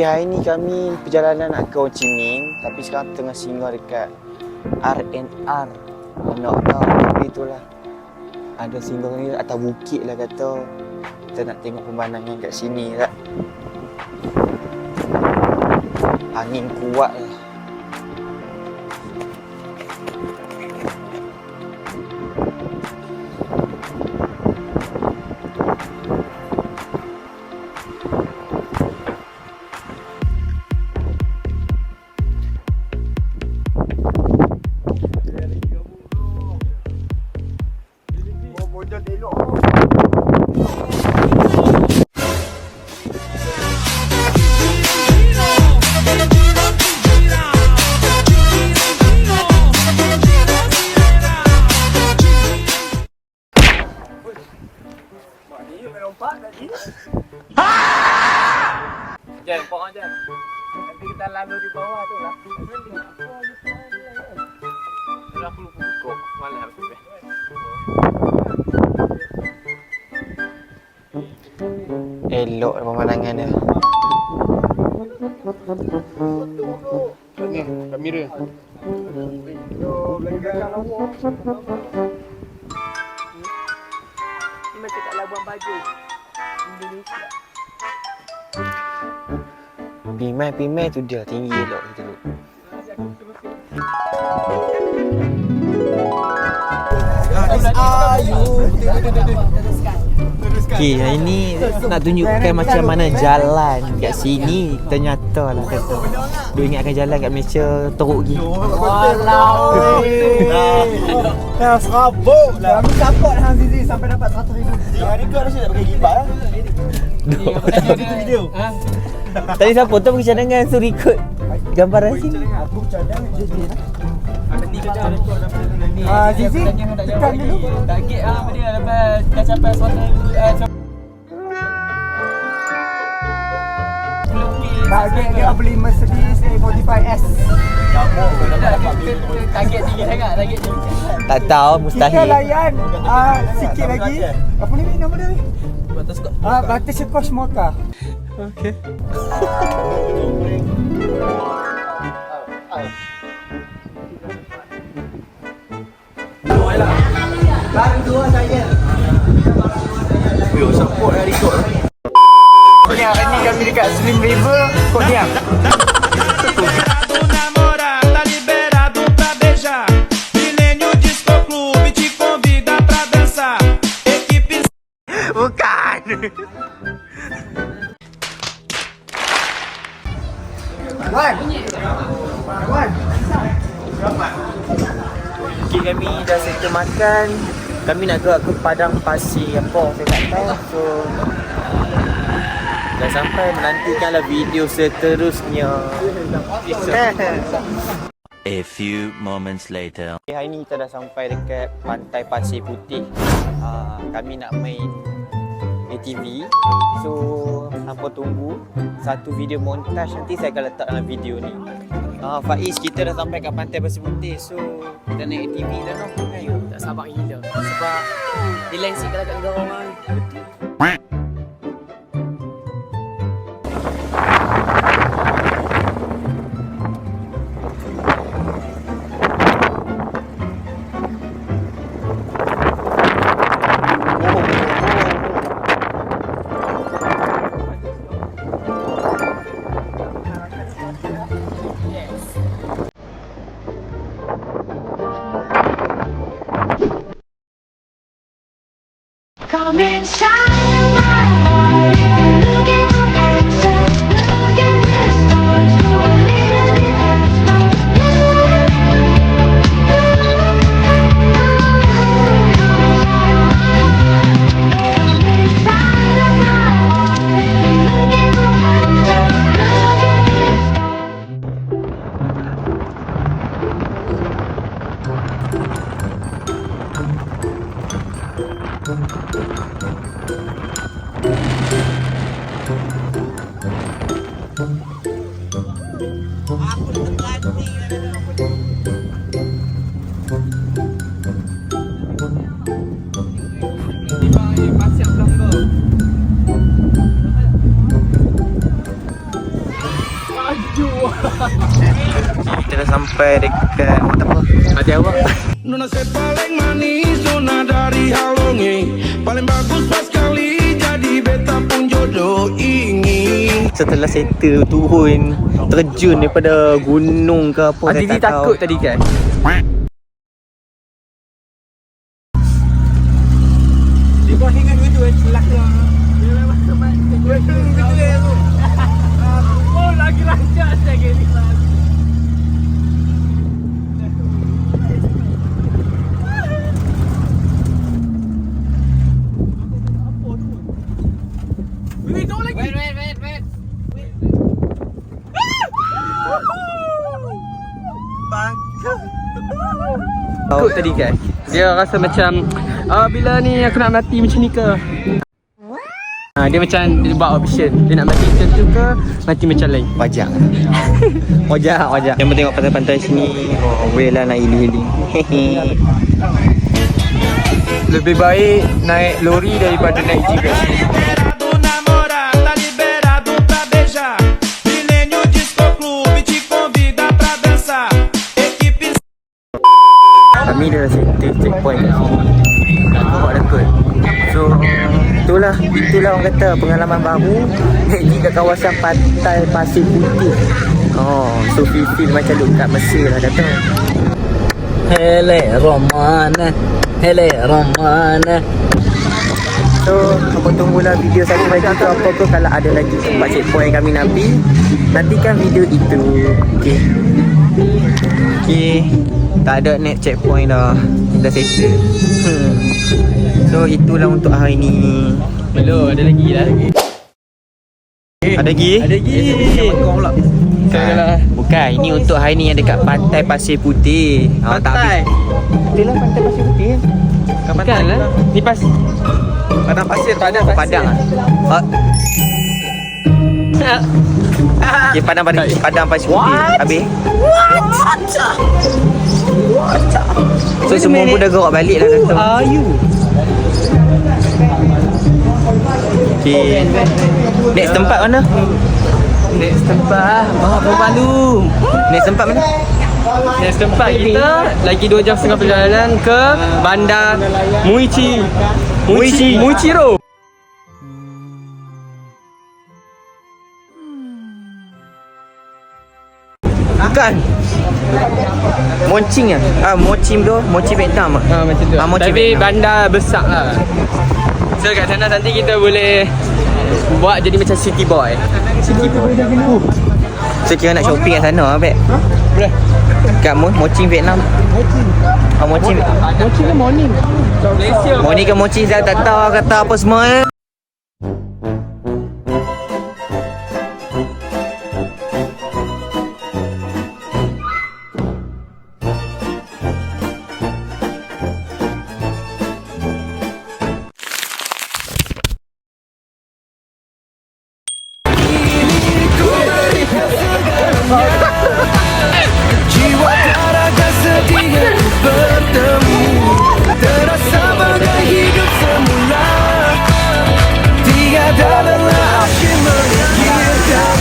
Okey, hari ni kami perjalanan nak ke Ho Chi Minh, tapi sekarang tengah singgah dekat R&R. Nak tahu tapi itulah. Ada singgah ni atas bukit lah kata. Kita nak tengok pemandangan kat sini tak. Angin kuat lah. Jan, pohon Jan. Nanti kita lalu di bawah tu lah. Dah aku lupa buka. Malah aku. Elok pemandangan dia. Ni, kamera. Ni macam kat Labuan Bajo, Indonesia. Pimai tu dia tinggi elok kita duduk. Okay, hari ni nak tunjukkan macam mana jalan kat sini. Ternyata lah kata. Duk ingatkan jalan kat Malaysia teruk lagi. Walau. Dah serabut lah. Kami support Hang Zizi sampai dapat 100,000. Hari kau rasa nak pakai gimbal lah. Itu video. Tadi siapa tu pergi cadangan tu record gambaran sini. Aku cadang Zizi. Nanti kita rekod dapat ni. Zizi, tekan dulu. Target ah dia dapat dah capai 100,000. Target dia beli Mercedes A45S. Target tinggi sangat, target tinggi. Tak tahu, Kita mustahil. layan sikit lagi. Apa ni nama dia? Butterscotch Mocha. Okey. Baru dua saya. Yo, support hari record. Ni hari ni kami dekat Slim River, Kok Diam. Namorada liberado pra beijar. Milênio Disco Clube te convida pra dançar. Equipe. Bukan. Wan. Okay, kami dah settle makan. Kami nak gerak ke Padang Pasir apa saya tak tahu. So dah sampai, menantikanlah video seterusnya. A few moments later. Okay, hari ni kita dah sampai dekat Pantai Pasir Putih. Kami nak main ATV. So hampa tunggu satu video montaj, nanti saya akan letak dalam video ni. Faiz, kita dah sampai kat Pantai Pasir Putih. So kita naik ATV dah noh. Ayo, tak sabar gila. Sebab relax sikit kat negara orang. Come inside my heart. Look at the answers. Look at the stars. So a little bit extra. Come inside of my heart. Look at the answers. Pasir Pelangga. Kita dah sampai dekat apa? Hati awak. Nona saya paling manis, nona dari Halonge. Paling bagus pas kali, jadi beta pun jodoh ingin. Setelah settle turun, terjun daripada gunung ke apa, saya Azizi tak tahu. takut tadi kan? Takut tadi kan? Dia rasa macam bila ni aku nak mati macam ni ke? Dia macam dia buat option. Dia nak mati macam tu ke mati macam lain? Wajar. Wajar. Yang tengok pantai-pantai sini, boleh lah nak healing. Lebih baik naik lori daripada naik jeep. Liberado namorar, tá liberado pra beijar. Milênio Disco Clube te convida pra dançar. Equipe Kami dah settle checkpoint kat sini. Nampak dekat. So, itulah orang kata pengalaman baru naik jeep kat kawasan pantai Pasir Putih. So feel macam duduk kat Mesir lah kata. Hele Romana. So, apa tunggulah video satu lagi ke apa ke kalau ada lagi tempat checkpoint yang kami nak pergi. Nantikan video itu. Okay. Tak ada next checkpoint dah. Dah settle. So, itulah untuk hari ni. Belum, ada lagi lah. Ada lagi? Ada lagi. Bukan, ini untuk hari ni yang dekat Pantai Pasir Putih. Pantai? Itulah Pantai Pasir Putih. Bukan lah. Ni pas Padang Pasir. Padang Padang Okay, Padang Pasir Putih. Habis? So semua pun dah gerak balik lah kata. are you? Okay. Next tempat mana? Next tempat Baru. Next tempat mana? Next tempat kita lagi 2 jam setengah perjalanan ke bandar Muichiro. Bukan. Moching lah. Moching tu, Mochi Vietnam ah. Macam tu. Mochi Tapi Vietnam. bandar besar lah. So kat sana nanti kita boleh buat jadi macam city boy. So kira nak shopping kat sana Abek. Boleh. Kat Moching Vietnam. Moching Mochi ke morning? Malaysia. Morning ke Moching saya tak tahu kata apa semua. jiwa raga sedih bertemu, terasa bagai hidup semula. Tiada lelah asyik menyingkirkan.